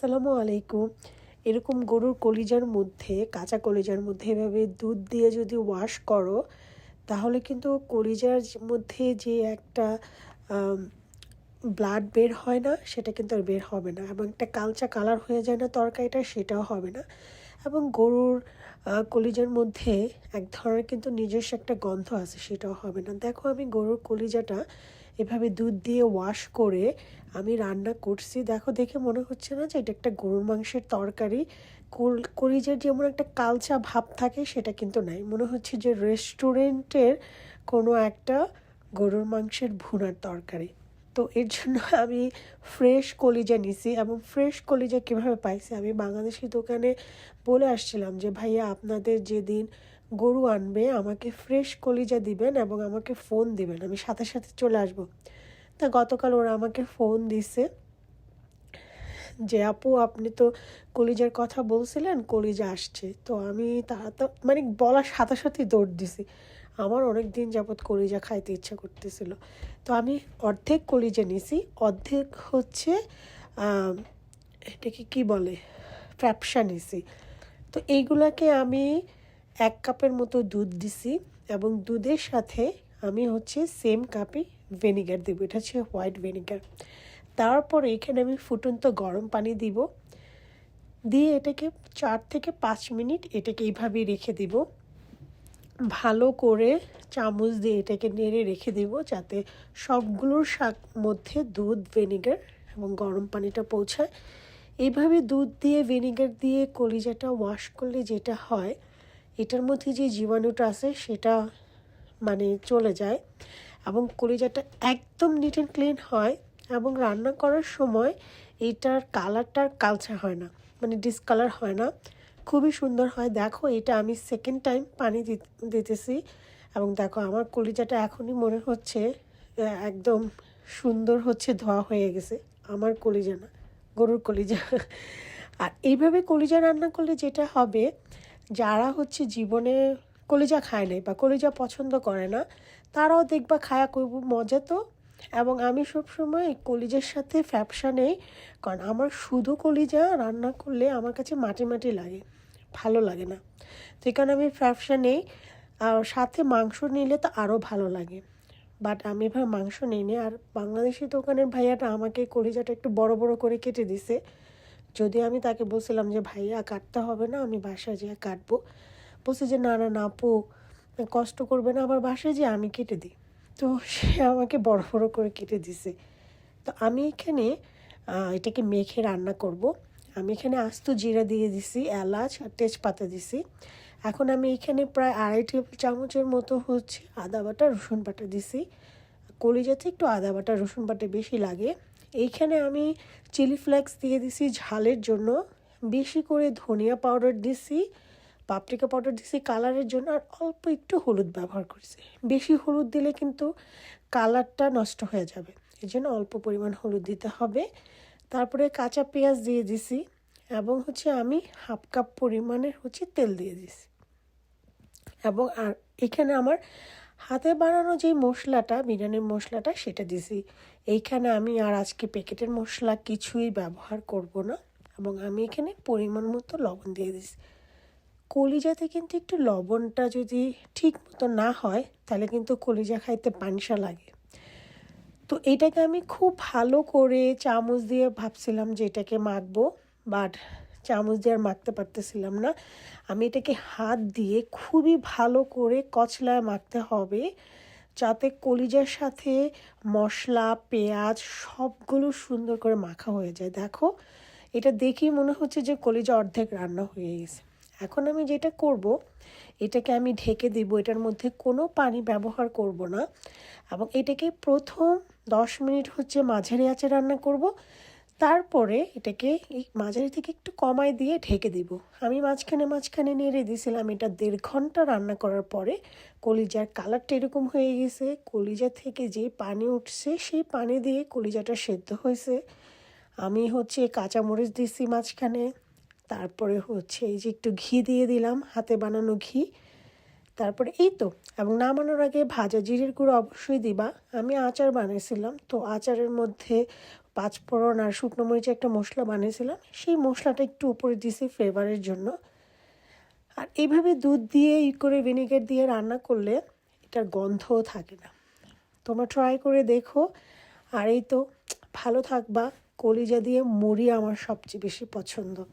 আসসালামু আলাইকুম। এরকম গরুর কলিজার মধ্যে, কাঁচা কলিজার মধ্যে এভাবে দুধ দিয়ে যদি ওয়াশ করো, তাহলে কিন্তু কলিজার মধ্যে যে একটা আম ব্লাড বের হয় না, সেটা কিন্তু আর বের হবে না, এবং একটা কালচা কালার হয়ে যায় না তরকারিটা, সেটাও হবে না। এবং গরুর কলিজার মধ্যে এক ধরনের কিন্তু নিজস্ব একটা গন্ধ আছে, সেটাও হবে না। দেখো, আমি গরুর কলিজাটা এভাবে দুধ দিয়ে ওয়াশ করে আমি রান্না করছি। দেখো, দেখে মনে হচ্ছে না যে এটা একটা গরুর মাংসের তরকারি? কলিজার যেমন একটা কালচা ভাব থাকে, সেটা কিন্তু নাই। মনে হচ্ছে যে রেস্টুরেন্টের কোনো একটা গরুর মাংসের ভুনার তরকারি। তো এর জন্য আমি ফ্রেশ কলিজা নিছি। এবং ফ্রেশ কলিজা কীভাবে পাইছি, আমি বাংলাদেশি দোকানে বলে আসছিলাম যে ভাইয়া, আপনাদের যেদিন গরু আনবে আমাকে ফ্রেশ কলিজা দিবেন এবং আমাকে ফোন দিবেন, আমি সাথে সাথে চলে আসব। তা গতকাল ওরা আমাকে ফোন দিছে যে আপু, আপনি তো কলিজার কথা বলছিলেন, কলিজা আসছে। তো আমি মানে বলার সাথে সাথেই দৌড় দিছি। আমার অনেক দিন যাবৎ কলিজা খাইতে ইচ্ছা করতেছিল। তো আমি অর্ধেক কলিজা নিছি, অর্ধেক হচ্ছে এটাকে কি বলে, ফ্যাপসা নিছি। তো এইগুলাকে আমি 1 কাপের মতো দুধ দিছি, এবং দুধের সাথে আমি হচ্ছে সেম কাপে ভিনেগার দেবো। এটা হচ্ছে হোয়াইট ভিনেগার। তারপরে এখানে আমি ফুটন্ত গরম পানি দিব, দিয়ে এটাকে 4 থেকে 5 মিনিট এটাকে এইভাবেই রেখে দিব। ভালো করে চামচ দিয়ে এটাকে নেড়ে রেখে দিব, যাতে সবগুলোর মধ্যে দুধ, ভিনেগার এবং গরম পানিটা পৌঁছায়। এইভাবে দুধ দিয়ে ভিনেগার দিয়ে কলিজাটা ওয়াশ করলে যেটা হয়, এটার মধ্যে যে জীবাণুটা আছে সেটা মানে চলে যায়, এবং কলিজাটা একদম নিট অ্যান্ড ক্লিন হয়। এবং রান্না করার সময় এটার কালারটার কালচা হয় না, মানে ডিসকালার হয় না, খুবই সুন্দর হয়। দেখো, এটা আমি সেকেন্ড টাইম পানি দিতেছি, এবং দেখো আমার কলিজাটা এখনই মনে হচ্ছে একদম সুন্দর হচ্ছে, ধোয়া হয়ে গেছে। আমার কলিজা না, গরুর কলিজা। আর এইভাবে কলিজা রান্না করলে যেটা হবে, যারা হচ্ছে জীবনে কলিজা খায় নাই বা কলিজা পছন্দ করে না, তারাও দেখবা খায়া করব মজা তো। এবং আমি সবসময় কলিজার সাথে ফ্যাপসা নেই, কারণ আমার শুধু কলিজা রান্না করলে আমার কাছে মাটি মাটি লাগে, ভালো লাগে না। তো এই কারণে আমি ফ্যাপসা নেই, আর সাথে মাংস নিলে তো আরও ভালো লাগে। বাট আমি এবার মাংস নিইনি। আর বাংলাদেশি দোকানের ভাইয়াটা আমাকে কলিজাটা একটু বড় বড় করে কেটে দিছে, যদি আমি তাকে বলছিলাম যে ভাইয়া কাটতে হবে না, আমি বাসায় যেয়ে কাটবো। বলছে যে না না না আপু, কষ্ট করবে না, আবার বাসায় যেয়ে আমি কেটে দিই। তো সে আমাকে বড় বড় করে কেটে দিছে। তো আমি এখানে এটাকে মেখে রান্না করব। আমি এখানে আস্ত জিরা দিয়ে দিছি, এলাচ আর তেজপাতা দিছি। এখন আমি এখানে প্রায় 2.5 টেবিল চামচের মতো হচ্ছে আদা বাটা, রসুন বাটা দিছি। কলিজাতে একটু আদা বাটা, রসুন বাটা বেশি লাগে। এইখানে আমি চিলি ফ্লেক্স দিয়ে দিছি ঝালের জন্য, বেশি করে ধনিয়া পাউডার দিছি, পাপরিকা পাউডার দিছি কালারের জন্য, আর অল্প একটু হলুদ ব্যবহার করছি। বেশি হলুদ দিলে কিন্তু কালারটা নষ্ট হয়ে যাবে, এই জন্য অল্প পরিমাণ হলুদ দিতে হবে। তারপরে কাঁচা পেঁয়াজ দিয়ে দিছি, এবং হচ্ছে আমি 1/2 কাপ পরিমাণের হচ্ছে তেল দিয়ে দিছি। এবং আর এখানে আমার হাতে বানানো যে মশলাটা, বিরিয়ানির মশলাটা, সেটা দিছি। এইখানে আমি আর আজকে প্যাকেটের মশলা কিছুই ব্যবহার করব না, এবং আমি এখানে পরিমাণ মতো লবণ দিয়ে দিছি। কলিজাতে কিন্তু একটু লবণটা যদি ঠিক মতো না হয়, তাহলে কিন্তু কলিজা খাইতে পানসা লাগে। তো এটাকে আমি খুব ভালো করে চামচ দিয়ে ভাবছিলাম যে এটাকে মাখবো, বাট চামচ দিয়ে আর মাখতে পারতেছিলাম না। আমি এটাকে হাত দিয়ে খুবই ভালো করে কচলায় মাখতে হবে, যাতে কলিজার সাথে মশলা, পেঁয়াজ সবগুলো সুন্দর করে মাখা হয়ে যায়। দেখো, এটা দেখেই মনে হচ্ছে যে কলিজা অর্ধেক রান্না হয়ে গেছে। এখন আমি যেটা করব, এটাকে আমি ঢেকে দিব, এটার মধ্যে কোনো পানি ব্যবহার করব না। এবং এটাকে প্রথম 10 মিনিট হচ্ছে মাঝারি আঁচে রান্না করব। তারপরে এটাকে এই মাঝারি থেকে একটু কমায় দিয়ে ঢেকে দিব। আমি মাঝখানে মাঝখানে নেড়ে দিয়েছিলাম। এটা 1.5 ঘন্টা রান্না করার পরে কলিজার কালারটা এরকম হয়ে গেছে। কলিজা থেকে যে পানি উঠছে, সেই পানি দিয়ে কলিজাটা সেদ্ধ হয়েছে। আমি হচ্ছে কাঁচামরিচ দিয়েছি মাঝখানে, তারপরে হচ্ছে এই যে একটু ঘি দিয়ে দিলাম, হাতে বানানো ঘি। তারপরে এই তো, এবং নামানোর আগে ভাজা জিরের গুঁড়ো অবশ্যই দিবা। আমি আচার বানিয়েছিলাম, তো আচারের মধ্যে পাঁচফোড়ন আর শুকনো মরিচে একটা মশলা বানিয়েছিলাম, সেই মশলাটা একটু উপরে দিয়েছি ফ্লেভারের জন্য। আর এইভাবে দুধ দিয়ে করে ভিনেগার দিয়ে রান্না করলে এটার গন্ধও থাকে না। তোমরা ট্রাই করে দেখো। আর এই তো, ভালো থাকবা। কলিজা দিয়ে মুড়ি আমার সবচেয়ে বেশি পছন্দ।